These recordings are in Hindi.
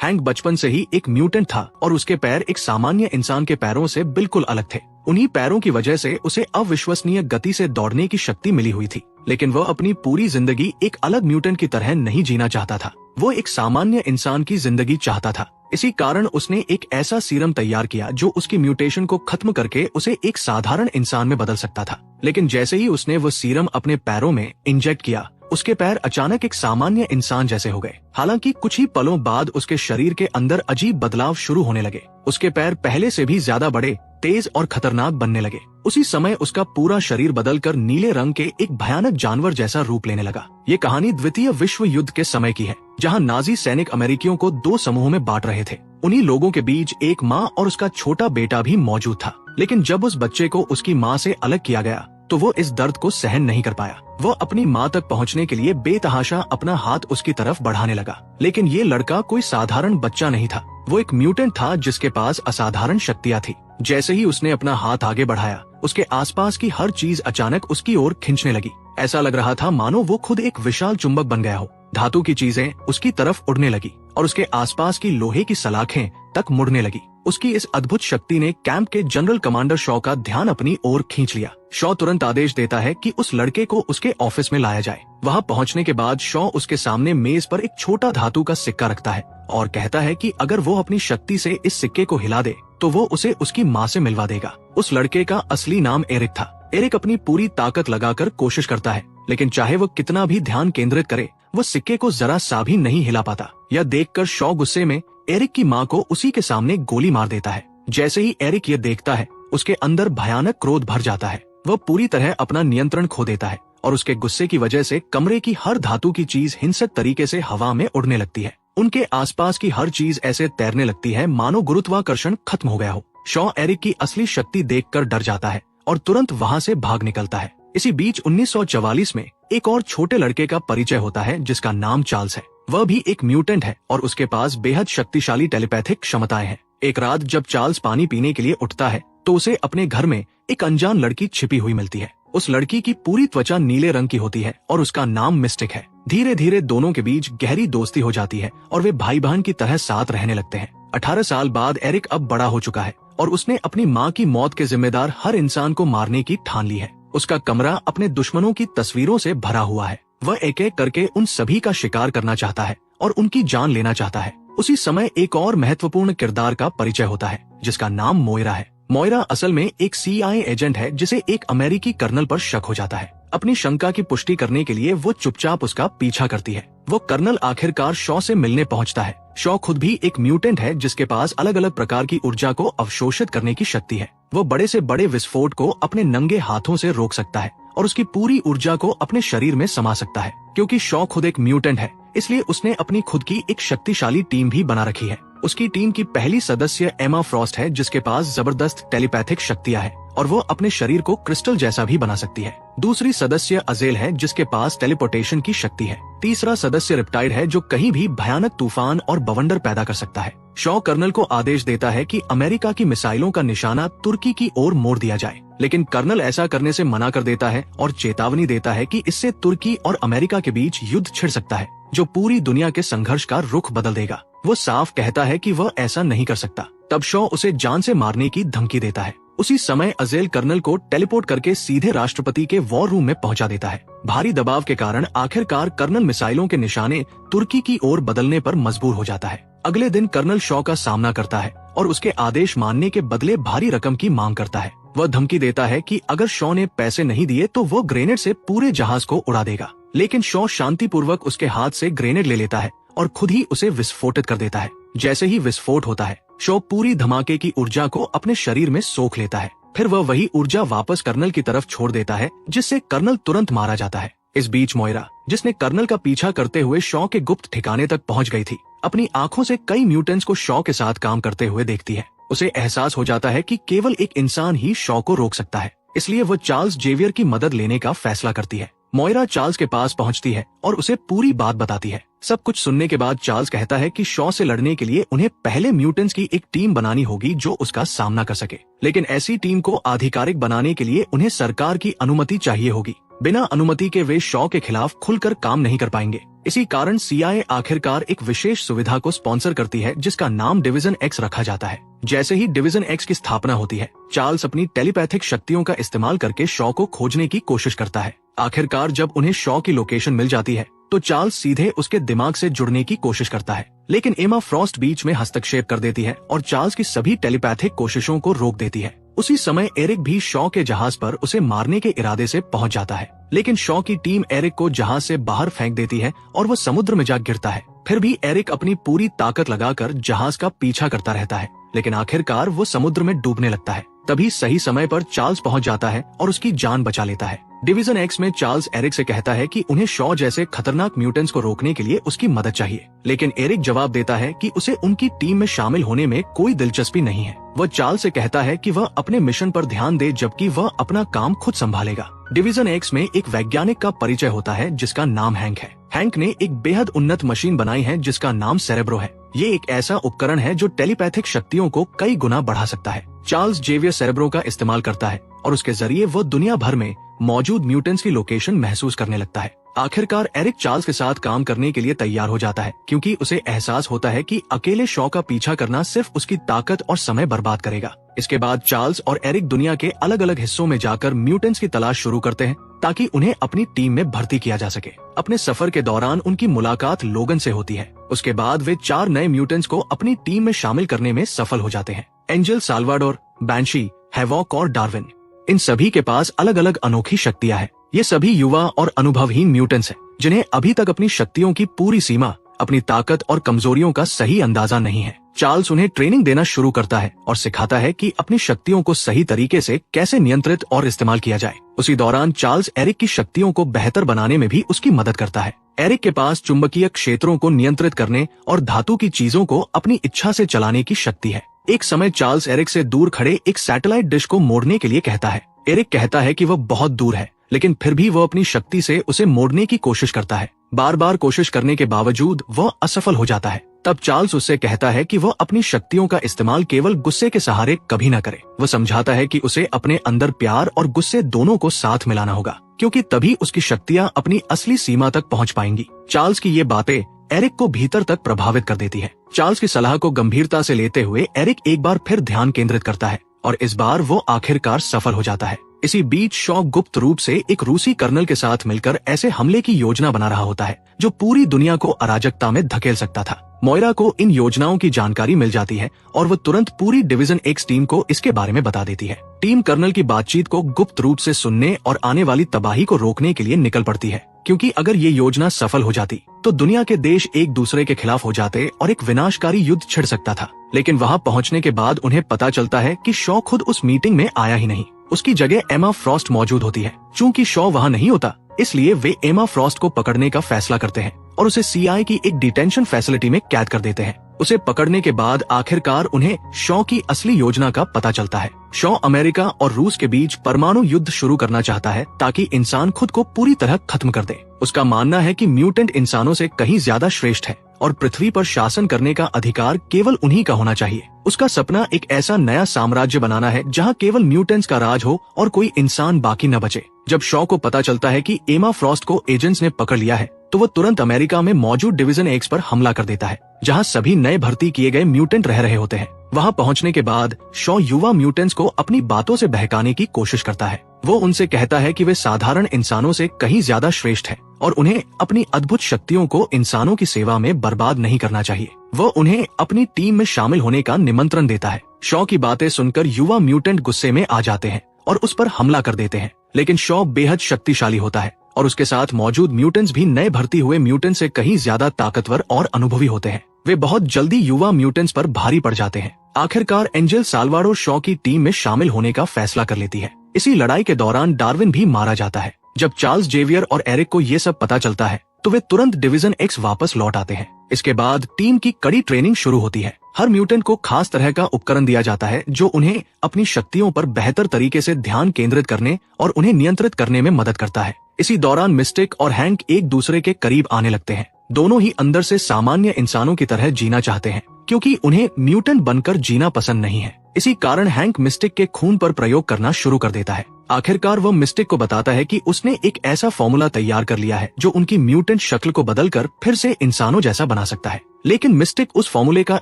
हैंक बचपन से ही एक म्यूटेंट था और उसके पैर एक सामान्य इंसान के पैरों से बिल्कुल अलग थे। उन्हीं पैरों की वजह से उसे अविश्वसनीय गति से दौड़ने की शक्ति मिली हुई थी, लेकिन वह अपनी पूरी जिंदगी एक अलग म्यूटेंट की तरह नहीं जीना चाहता था। वो एक सामान्य इंसान की जिंदगी चाहता था। इसी कारण उसने एक ऐसा सीरम तैयार किया जो उसकी म्यूटेशन को खत्म करके उसे एक साधारण इंसान में बदल सकता था। लेकिन जैसे ही उसने वो सीरम अपने पैरों में इंजेक्ट किया, उसके पैर अचानक एक सामान्य इंसान जैसे हो गए। हालांकि कुछ ही पलों बाद उसके शरीर के अंदर अजीब बदलाव शुरू होने लगे। उसके पैर पहले से भी ज्यादा बड़े, तेज और खतरनाक बनने लगे। उसी समय उसका पूरा शरीर बदलकर नीले रंग के एक भयानक जानवर जैसा रूप लेने लगा। ये कहानी द्वितीय विश्व युद्ध के समय की है, जहां नाजी सैनिक अमेरिकियों को 2 समूहों में बांट रहे थे। उन्हीं लोगों के बीच एक माँ और उसका छोटा बेटा भी मौजूद था। लेकिन जब उस बच्चे को उसकी माँ से अलग किया गया तो वो इस दर्द को सहन नहीं कर पाया। वो अपनी माँ तक पहुँचने के लिए बेतहाशा अपना हाथ उसकी तरफ बढ़ाने लगा। लेकिन ये लड़का कोई साधारण बच्चा नहीं था, वो एक म्यूटेंट था जिसके पास असाधारण शक्तियाँ थी। जैसे ही उसने अपना हाथ आगे बढ़ाया, उसके आसपास की हर चीज अचानक उसकी ओर खींचने लगी। ऐसा लग रहा था मानो वो खुद एक विशाल चुंबक बन गया हो। धातु की चीजें उसकी तरफ उड़ने लगी और उसके आसपास की लोहे की सलाखें तक मुड़ने लगी। उसकी इस अद्भुत शक्ति ने कैंप के जनरल कमांडर शॉ का ध्यान अपनी ओर खींच लिया। शॉ तुरंत आदेश देता है कि उस लड़के को उसके ऑफिस में लाया जाए। वहां पहुंचने के बाद शॉ उसके सामने मेज पर एक छोटा धातु का सिक्का रखता है और कहता है कि अगर वो अपनी शक्ति से इस सिक्के को हिला दे तो वो उसे उसकी माँ से मिलवा देगा। उस लड़के का असली नाम एरिक था। एरिक अपनी पूरी ताकत लगाकर कोशिश करता है, लेकिन चाहे वो कितना भी ध्यान केंद्रित करे, वो सिक्के को जरा सा भी नहीं हिला पाता। यह देखकर शॉ गुस्से में एरिक की माँ को उसी के सामने गोली मार देता है। जैसे ही एरिक ये देखता है, उसके अंदर भयानक क्रोध भर जाता है। वह पूरी तरह अपना नियंत्रण खो देता है और उसके गुस्से की वजह से कमरे की हर धातु की चीज हिंसक तरीके से हवा में उड़ने लगती है। उनके आसपास की हर चीज ऐसे तैरने लगती है मानो गुरुत्वाकर्षण खत्म हो गया हो। शॉ एरिक की असली शक्ति देखकर डर जाता है और तुरंत वहां से भाग निकलता है। इसी बीच 1944 में एक और छोटे लड़के का परिचय होता है जिसका नाम चार्ल्स है। वह भी एक म्यूटेंट है और उसके पास बेहद शक्तिशाली टेलीपैथिक क्षमताएं हैं। एक रात जब चार्ल्स पानी पीने के लिए उठता है तो उसे अपने घर में एक अनजान लड़की छिपी हुई मिलती है। उस लड़की की पूरी त्वचा नीले रंग की होती है और उसका नाम मिस्टिक है। धीरे धीरे दोनों के बीच गहरी दोस्ती हो जाती है और वे भाई बहन की तरह साथ रहने लगते हैं। 18 साल बाद एरिक अब बड़ा हो चुका है और उसने अपनी माँ की मौत के जिम्मेदार हर इंसान को मारने की ठान ली है। उसका कमरा अपने दुश्मनों की तस्वीरों से भरा हुआ है। वह एक एक करके उन सभी का शिकार करना चाहता है और उनकी जान लेना चाहता है। उसी समय एक और महत्वपूर्ण किरदार का परिचय होता है जिसका नाम मोइरा है। मोइरा असल में एक CIA एजेंट है जिसे एक अमेरिकी कर्नल पर शक हो जाता है। अपनी शंका की पुष्टि करने के लिए वो चुपचाप उसका पीछा करती है। वो कर्नल आखिरकार शॉ से मिलने पहुंचता है। शॉ खुद भी एक म्यूटेंट है जिसके पास अलग अलग प्रकार की ऊर्जा को अवशोषित करने की शक्ति है। वो बड़े से बड़े विस्फोट को अपने नंगे हाथों से रोक सकता है और उसकी पूरी ऊर्जा को अपने शरीर में समा सकता है। क्योंकि शॉ खुद एक म्यूटेंट है, इसलिए उसने अपनी खुद की एक शक्तिशाली टीम भी बना रखी है। उसकी टीम की पहली सदस्य एमा फ्रॉस्ट है जिसके पास जबरदस्त टेलीपैथिक शक्तियां हैं और वो अपने शरीर को क्रिस्टल जैसा भी बना सकती है। दूसरी सदस्य अजेल है जिसके पास टेलीपोर्टेशन की शक्ति है। तीसरा सदस्य रिप्टाइड है जो कहीं भी भयानक तूफान और बवंडर पैदा कर सकता है। शॉ कर्नल को आदेश देता है कि अमेरिका की मिसाइलों का निशाना तुर्की की ओर मोड़ दिया जाए, लेकिन कर्नल ऐसा करने से मना कर देता है और चेतावनी देता है कि इससे तुर्की और अमेरिका के बीच युद्ध छिड़ सकता है जो पूरी दुनिया के संघर्ष का रुख बदल देगा। वो साफ कहता है कि वह ऐसा नहीं कर सकता। तब शॉ उसे जान से मारने की धमकी देता है। उसी समय अजेल कर्नल को टेलीपोर्ट करके सीधे राष्ट्रपति के वॉर रूम में पहुंचा देता है। भारी दबाव के कारण आखिरकार कर्नल मिसाइलों के निशाने तुर्की की ओर बदलने पर मजबूर हो जाता है। अगले दिन कर्नल शॉ का सामना करता है और उसके आदेश मानने के बदले भारी रकम की मांग करता है। वह धमकी देता है कि अगर शॉ ने पैसे नहीं दिए तो वो ग्रेनेड से पूरे जहाज को उड़ा देगा। लेकिन शॉ शांतिपूर्वक उसके हाथ से ग्रेनेड ले लेता है और खुद ही उसे विस्फोटित कर देता है। जैसे ही विस्फोट होता है, शॉ पूरी धमाके की ऊर्जा को अपने शरीर में सोख लेता है। फिर वह वही ऊर्जा वापस कर्नल की तरफ छोड़ देता है जिससे कर्नल तुरंत मारा जाता है। इस बीच मोइरा, जिसने कर्नल का पीछा करते हुए शॉ के गुप्त ठिकाने तक पहुंच गई थी, अपनी आंखों से कई म्यूटेंट्स को शॉ के साथ काम करते हुए देखती है। उसे एहसास हो जाता है कि केवल एक इंसान ही शॉ को रोक सकता है, इसलिए वो चार्ल्स जेवियर की मदद लेने का फैसला करती है। मोइरा चार्ल्स के पास पहुंचती है और उसे पूरी बात बताती है। सब कुछ सुनने के बाद चार्ल्स कहता है कि शॉ से लड़ने के लिए उन्हें पहले म्यूटेंट्स की एक टीम बनानी होगी जो उसका सामना कर सके, लेकिन ऐसी टीम को आधिकारिक बनाने के लिए उन्हें सरकार की अनुमति चाहिए होगी। बिना अनुमति के वे शॉ के खिलाफ खुलकर काम नहीं कर पाएंगे। इसी कारण CIA आखिरकार एक विशेष सुविधा को स्पॉन्सर करती है जिसका नाम डिवीजन X रखा जाता है। जैसे ही डिवीजन X की स्थापना होती है, चार्ल्स अपनी टेलीपैथिक शक्तियों का इस्तेमाल करके शॉ को खोजने की कोशिश करता है। आखिरकार जब उन्हें शॉ की लोकेशन मिल जाती है तो चार्ल्स सीधे उसके दिमाग से जुड़ने की कोशिश करता है, लेकिन एमा फ्रॉस्ट बीच में हस्तक्षेप कर देती है और चार्ल्स की सभी टेलीपैथिक कोशिशों को रोक देती है। उसी समय एरिक भी शॉ के जहाज पर उसे मारने के इरादे से पहुंच जाता है, लेकिन शॉ की टीम एरिक को जहाज से बाहर फेंक देती है और वो समुद्र में जा गिरता है। फिर भी एरिक अपनी पूरी ताकत लगाकर जहाज का पीछा करता रहता है, लेकिन आखिरकार वो समुद्र में डूबने लगता है। तभी सही समय पर चार्ल्स पहुंच जाता है और उसकी जान बचा लेता है। डिवीजन X में चार्ल्स एरिक से कहता है कि उन्हें शॉ जैसे खतरनाक म्यूटेंट्स को रोकने के लिए उसकी मदद चाहिए, लेकिन एरिक जवाब देता है कि उसे उनकी टीम में शामिल होने में कोई दिलचस्पी नहीं है। वह चार्ल्स से कहता है कि वह अपने मिशन पर ध्यान दे जबकि वह अपना काम खुद संभालेगा। डिवीजन X में एक वैज्ञानिक का परिचय होता है जिसका नाम हैंक है। हैंक ने एक बेहद उन्नत मशीन बनाई है जिसका नाम सेरेब्रो है। ये एक ऐसा उपकरण है जो टेलीपैथिक शक्तियों को कई गुना बढ़ा सकता है। चार्ल्स जेवियर सेरेब्रो का इस्तेमाल करता है और उसके जरिए वो दुनिया भर में मौजूद म्यूटेंट्स की लोकेशन महसूस करने लगता है। आखिरकार एरिक चार्ल्स के साथ काम करने के लिए तैयार हो जाता है, क्योंकि उसे एहसास होता है कि अकेले शॉ का पीछा करना सिर्फ उसकी ताकत और समय बर्बाद करेगा। इसके बाद चार्ल्स और एरिक दुनिया के अलग अलग हिस्सों में जाकर म्यूटेंट्स की तलाश शुरू करते हैं ताकि उन्हें अपनी टीम में भर्ती किया जा सके। अपने सफर के दौरान उनकी मुलाकात लोगन से होती है। उसके बाद वे 4 नए म्यूटेंट्स को अपनी टीम में शामिल करने में सफल हो जाते हैं। एंजल, साल्वाडोर, बैंशी, हैवॉक और डार्विन। इन सभी के पास अलग अलग अनोखी शक्तियां हैं। ये सभी युवा और अनुभवहीन म्यूटेंट्स हैं जिन्हें अभी तक अपनी शक्तियों की पूरी सीमा, अपनी ताकत और कमजोरियों का सही अंदाजा नहीं है। चार्ल्स उन्हें ट्रेनिंग देना शुरू करता है और सिखाता है कि अपनी शक्तियों को सही तरीके से कैसे नियंत्रित और इस्तेमाल किया जाए। उसी दौरान चार्ल्स एरिक की शक्तियों को बेहतर बनाने में भी उसकी मदद करता है। एरिक के पास चुंबकीय क्षेत्रों को नियंत्रित करने और धातु की चीजों को अपनी इच्छा से चलाने की शक्ति है। एक समय चार्ल्स एरिक से दूर खड़े एक सैटेलाइट डिश को मोड़ने के लिए कहता है। एरिक कहता है कि वह बहुत दूर है, लेकिन फिर भी वह अपनी शक्ति से उसे मोड़ने की कोशिश करता है। बार बार कोशिश करने के बावजूद वह असफल हो जाता है। तब चार्ल्स उससे कहता है कि वह अपनी शक्तियों का इस्तेमाल केवल गुस्से के सहारे कभी न करे। वह समझाता है कि उसे अपने अंदर प्यार और गुस्से दोनों को साथ मिलाना होगा, क्योंकि तभी उसकी शक्तियां अपनी असली सीमा तक पहुंच पाएंगी। चार्ल्स की ये बातें एरिक को भीतर तक प्रभावित कर देती है। चार्ल्स की सलाह को गंभीरता से लेते हुए एरिक एक बार फिर ध्यान केंद्रित करता है और इस बार वो आखिरकार सफल हो जाता है। इसी बीच शॉ गुप्त रूप से एक रूसी कर्नल के साथ मिलकर ऐसे हमले की योजना बना रहा होता है जो पूरी दुनिया को अराजकता में धकेल सकता था। मोयरा को इन योजनाओं की जानकारी मिल जाती है और वो तुरंत पूरी डिवीजन X टीम को इसके बारे में बता देती है। टीम कर्नल की बातचीत को गुप्त रूप से सुनने और आने वाली तबाही को रोकने के लिए निकल पड़ती है, क्योंकि अगर ये योजना सफल हो जाती तो दुनिया के देश एक दूसरे के खिलाफ हो जाते और एक विनाशकारी युद्ध छिड़ सकता था। लेकिन वहाँ पहुँचने के बाद उन्हें पता चलता है कि शॉ खुद उस मीटिंग में आया ही नहीं। उसकी जगह एमा फ्रॉस्ट मौजूद होती है। चूंकि शॉ वहाँ नहीं होता, इसलिए वे एमा फ्रॉस्ट को पकड़ने का फैसला करते हैं और उसे CIA की एक डिटेंशन फैसिलिटी में कैद कर देते हैं। उसे पकड़ने के बाद आखिरकार उन्हें शॉ की असली योजना का पता चलता है। शॉ अमेरिका और रूस के बीच परमाणु युद्ध शुरू करना चाहता है ताकि इंसान खुद को पूरी तरह खत्म कर दे। उसका मानना है कि म्यूटेंट इंसानों से कहीं ज्यादा श्रेष्ठ है और पृथ्वी पर शासन करने का अधिकार केवल उन्हीं का होना चाहिए। उसका सपना एक ऐसा नया साम्राज्य बनाना है जहां केवल म्यूटेंट्स का राज हो और कोई इंसान बाकी न बचे। जब शॉ को पता चलता है कि एमा फ्रॉस्ट को एजेंट्स ने पकड़ लिया है, तो वो तुरंत अमेरिका में मौजूद डिवीजन X पर हमला कर देता है, जहां सभी नए भर्ती किए गए म्यूटेंट रह रहे होते हैं। वहां पहुंचने के बाद शॉ युवा म्यूटेंट्स को अपनी बातों से बहकाने की कोशिश करता है। वो उनसे कहता है कि वे साधारण इंसानों से कहीं ज्यादा श्रेष्ठ हैं और उन्हें अपनी अद्भुत शक्तियों को इंसानों की सेवा में बर्बाद नहीं करना चाहिए। वो उन्हें अपनी टीम में शामिल होने का निमंत्रण देता है। शॉ की बातें सुनकर युवा म्यूटेंट गुस्से में आ जाते हैं और उस पर हमला कर देते हैं, लेकिन शॉ बेहद शक्तिशाली होता है और उसके साथ मौजूद म्यूटेंट्स भी नए भर्ती हुए म्यूटेंट से कहीं ज्यादा ताकतवर और अनुभवी होते हैं। वे बहुत जल्दी युवा म्यूटेंट्स पर भारी पड़ जाते हैं। आखिरकार एंजल साल्वाडोर शॉ की टीम में शामिल होने का फैसला कर लेती है। इसी लड़ाई के दौरान डार्विन भी मारा जाता है। जब चार्ल्स जेवियर और एरिक को ये सब पता चलता है तो वे तुरंत डिवीजन X वापस लौट आते हैं। इसके बाद टीम की कड़ी ट्रेनिंग शुरू होती है। हर म्यूटेंट को खास तरह का उपकरण दिया जाता है जो उन्हें अपनी शक्तियों पर बेहतर तरीके से ध्यान केंद्रित करने और उन्हें नियंत्रित करने में मदद करता है। इसी दौरान मिस्टिक और हैंक एक दूसरे के करीब आने लगते हैं। दोनों ही अंदर से सामान्य इंसानों की तरह जीना चाहते हैं, क्योंकि उन्हें म्यूटेंट बनकर जीना पसंद नहीं है। इसी कारण हैंक मिस्टिक के खून पर प्रयोग करना शुरू कर देता है। आखिरकार वह मिस्टिक को बताता है कि उसने एक ऐसा फॉर्मूला तैयार कर लिया है जो उनकी म्यूटेंट शक्ल को बदलकर फिर से इंसानों जैसा बना सकता है। लेकिन मिस्टिक उस फॉर्मूले का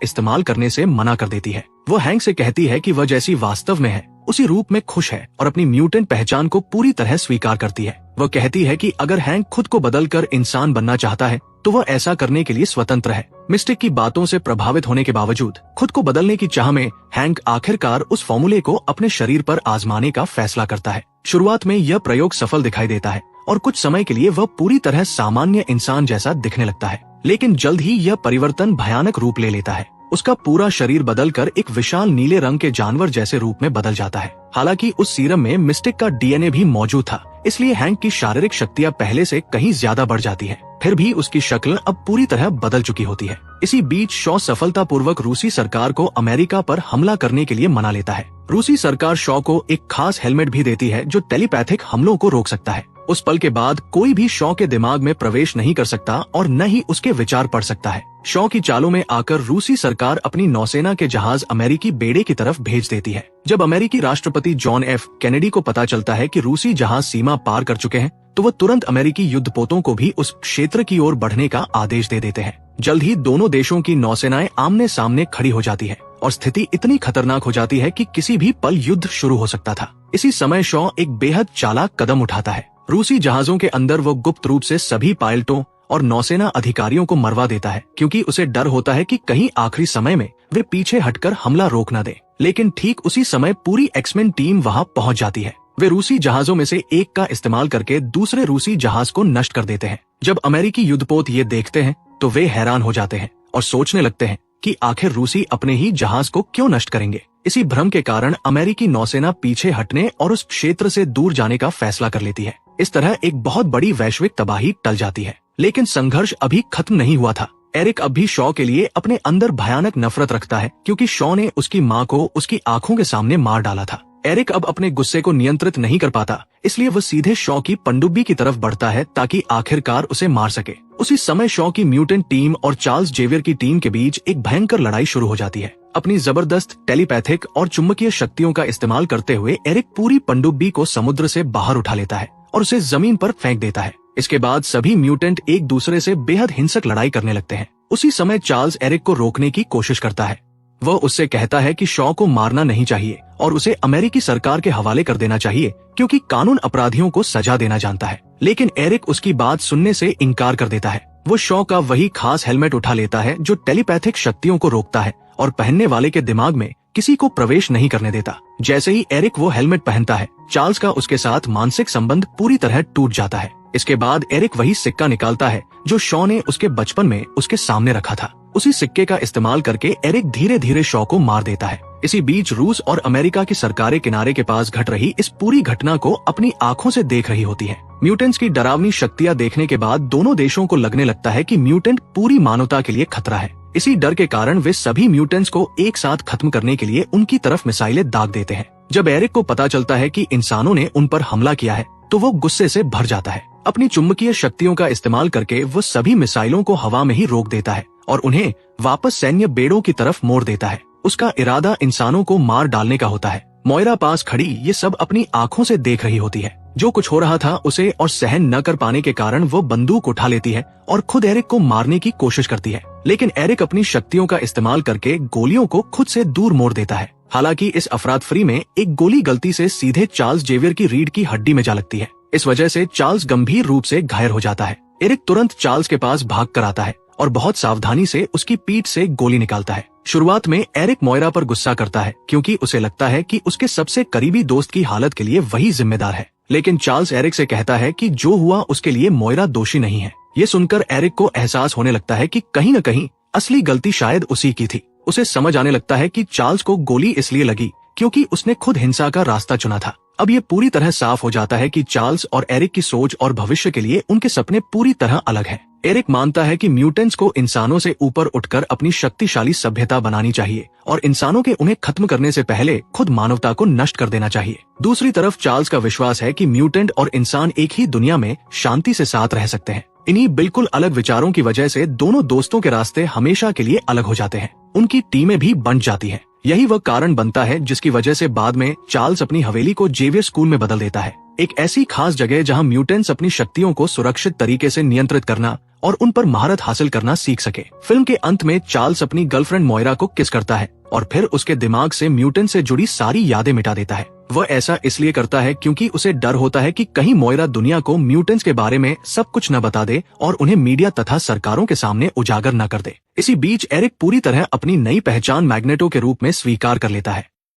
इस्तेमाल करने से मना कर देती है। वो हैंक से कहती है कि वह जैसी वास्तव में है उसी रूप में खुश है और अपनी म्यूटेंट पहचान को पूरी तरह स्वीकार करती है। वह कहती है कि अगर हैंक खुद को बदलकर इंसान बनना चाहता है तो वह ऐसा करने के लिए स्वतंत्र है। मिस्टिक की बातों से प्रभावित होने के बावजूद खुद को बदलने की चाह में हैंक आखिरकार उस फॉर्मूले को अपने शरीर पर आजमाने का फैसला करता है। शुरुआत में यह प्रयोग सफल दिखाई देता है और कुछ समय के लिए वह पूरी तरह सामान्य इंसान जैसा दिखने लगता है, लेकिन जल्द ही यह परिवर्तन भयानक रूप ले लेता है। उसका पूरा शरीर बदलकर एक विशाल नीले रंग के जानवर जैसे रूप में बदल जाता है। हालांकि उस सीरम में मिस्टिक का डीएनए भी मौजूद था, इसलिए हैंक की शारीरिक शक्तियां पहले से कहीं ज्यादा बढ़ जाती है। फिर भी उसकी शक्ल अब पूरी तरह बदल चुकी होती है। इसी बीच शॉ सफलतापूर्वक रूसी सरकार को अमेरिका पर हमला करने के लिए मना लेता है। रूसी सरकार शॉ को एक खास हेलमेट भी देती है जो टेलीपैथिक हमलों को रोक सकता है। उस पल के बाद कोई भी शॉ के दिमाग में प्रवेश नहीं कर सकता और न ही उसके विचार पढ़ सकता है। शॉ की चालों में आकर रूसी सरकार अपनी नौसेना के जहाज अमेरिकी बेड़े की तरफ भेज देती है। जब अमेरिकी राष्ट्रपति जॉन एफ कैनेडी को पता चलता है कि रूसी जहाज सीमा पार कर चुके हैं तो वो तुरंत अमेरिकी युद्धपोतों को भी उस क्षेत्र की ओर बढ़ने का आदेश दे देते हैं। जल्द ही दोनों देशों की नौसेनाएं आमने सामने खड़ी हो जाती है और स्थिति इतनी खतरनाक हो जाती है कि किसी भी पल युद्ध शुरू हो सकता था। इसी समय शॉ एक बेहद चालाक कदम उठाता है। रूसी जहाजों के अंदर वो गुप्त रूप से सभी पायलटों और नौसेना अधिकारियों को मरवा देता है, क्योंकि उसे डर होता है कि कहीं आखिरी समय में वे पीछे हटकर हमला रोक न दे। लेकिन ठीक उसी समय पूरी एक्समेन टीम वहां पहुंच जाती है। वे रूसी जहाजों में से एक का इस्तेमाल करके दूसरे रूसी जहाज को नष्ट कर देते हैं। जब अमेरिकी युद्धपोत ये देखते हैं तो वे हैरान हो जाते हैं और सोचने लगते हैं कि आखिर रूसी अपने ही जहाज को क्यों नष्ट करेंगे। इसी भ्रम के कारण अमेरिकी नौसेना पीछे हटने और उस क्षेत्र से दूर जाने का फैसला कर लेती है। इस तरह एक बहुत बड़ी वैश्विक तबाही टल जाती है। लेकिन संघर्ष अभी खत्म नहीं हुआ था। एरिक अब भी शॉ के लिए अपने अंदर भयानक नफरत रखता है, क्योंकि शॉ ने उसकी माँ को उसकी आंखों के सामने मार डाला था। एरिक अब अपने गुस्से को नियंत्रित नहीं कर पाता, इसलिए वह सीधे शॉ की पनडुब्बी की तरफ बढ़ता है ताकि आखिरकार उसे मार सके। उसी समय शॉ की म्यूटेंट टीम और चार्ल्स जेवियर की टीम के बीच एक भयंकर लड़ाई शुरू हो जाती है। अपनी जबरदस्त टेलीपैथिक और चुंबकीय शक्तियों का इस्तेमाल करते हुए एरिक पूरी पनडुब्बी को समुद्र से बाहर उठा लेता है और उसे जमीन पर फेंक देता है। इसके बाद सभी म्यूटेंट एक दूसरे से बेहद हिंसक लड़ाई करने लगते हैं। उसी समय चार्ल्स एरिक को रोकने की कोशिश करता है। वह उससे कहता है कि शॉ को मारना नहीं चाहिए और उसे अमेरिकी सरकार के हवाले कर देना चाहिए, क्योंकि कानून अपराधियों को सजा देना जानता है। लेकिन एरिक उसकी बात सुनने से इनकार कर देता है। वो शॉ का वही खास हेलमेट उठा लेता है जो टेलीपैथिक शक्तियों को रोकता है और पहनने वाले के दिमाग में किसी को प्रवेश नहीं करने देता। जैसे ही एरिक वो हेलमेट पहनता है, चार्ल्स का उसके साथ मानसिक संबंध पूरी तरह टूट जाता है। इसके बाद एरिक वही सिक्का निकालता है जो शॉ ने उसके बचपन में उसके सामने रखा था। उसी सिक्के का इस्तेमाल करके एरिक धीरे धीरे शॉ को मार देता है। इसी बीच रूस और अमेरिका की सरकारें किनारे के पास घट रही इस पूरी घटना को अपनी आंखों से देख रही होती है। म्यूटेंट्स की डरावनी शक्तियां देखने के बाद दोनों देशों को लगने लगता है कि म्यूटेंट पूरी मानवता के लिए खतरा है। इसी डर के कारण वे सभी म्यूटेंट्स को एक साथ खत्म करने के लिए उनकी तरफ मिसाइलें दाग देते हैं। जब एरिक को पता चलता है कि इंसानों ने उन पर हमला किया है तो वो गुस्से से भर जाता है। अपनी चुंबकीय शक्तियों का इस्तेमाल करके वो सभी मिसाइलों को हवा में ही रोक देता है और उन्हें वापस सैन्य बेड़ों की तरफ मोड़ देता है। उसका इरादा इंसानों को मार डालने का होता है। मोइरा पास खड़ी ये सब अपनी आंखों से देख रही होती है। जो कुछ हो रहा था उसे और सहन न कर पाने के कारण वो बंदूक उठा लेती है और खुद एरिक को मारने की कोशिश करती है। लेकिन एरिक अपनी शक्तियों का इस्तेमाल करके गोलियों को खुद से दूर मोड़ देता है। हालांकि इस अफरातफरी में एक गोली गलती से सीधे चार्ल्स जेवियर की रीढ़ की हड्डी में जा लगती है। इस वजह से चार्ल्स गंभीर रूप से घायल हो जाता है। एरिक तुरंत चार्ल्स के पास भाग कर आता है और बहुत सावधानी से उसकी पीठ से गोली निकालता है। शुरुआत में एरिक मोइरा पर गुस्सा करता है, क्योंकि उसे लगता है कि उसके सबसे करीबी दोस्त की हालत के लिए वही जिम्मेदार है। लेकिन चार्ल्स एरिक से कहता है कि जो हुआ उसके लिए मोइरा दोषी नहीं है। ये सुनकर एरिक को एहसास होने लगता है कि कहीं न कहीं असली गलती शायद उसी की थी। उसे समझ आने लगता है कि चार्ल्स को गोली इसलिए लगी क्योंकि उसने खुद हिंसा का रास्ता चुना था। अब ये पूरी तरह साफ हो जाता है कि चार्ल्स और एरिक की सोच और भविष्य के लिए उनके सपने पूरी तरह अलग हैं। एरिक मानता है कि म्यूटेंट्स को इंसानों से ऊपर उठकर अपनी शक्तिशाली सभ्यता बनानी चाहिए और इंसानों के उन्हें खत्म करने से पहले खुद मानवता को नष्ट कर देना चाहिए। दूसरी तरफ चार्ल्स का विश्वास है कि म्यूटेंट और इंसान एक ही दुनिया में शांति से साथ रह सकते हैं। इन्हीं बिल्कुल अलग विचारों की वजह से दोनों दोस्तों के रास्ते हमेशा के लिए अलग हो जाते हैं। उनकी टीमें भी बंट जाती हैं। यही वह कारण बनता है जिसकी वजह से बाद में चार्ल्स अपनी हवेली को जेवियर स्कूल में बदल देता है, एक ऐसी खास जगह जहां म्यूटेंट्स अपनी शक्तियों को सुरक्षित तरीके से नियंत्रित करना और उन पर महारत हासिल करना सीख सके। फिल्म के अंत में चार्ल्स अपनी गर्लफ्रेंड मोइरा को किस करता है और फिर उसके दिमाग से म्यूटेंट से जुड़ी सारी यादें मिटा देता है। वह ऐसा इसलिए करता है क्योंकि उसे डर होता है कि कहीं मोइरा दुनिया को म्यूटेंट्स के बारे में सब कुछ न बता दे और उन्हें मीडिया तथा सरकारों के सामने उजागर न कर दे। इसी बीच एरिक पूरी तरह अपनी नई पहचान मैग्नेटो के रूप में स्वीकार कर लेता है।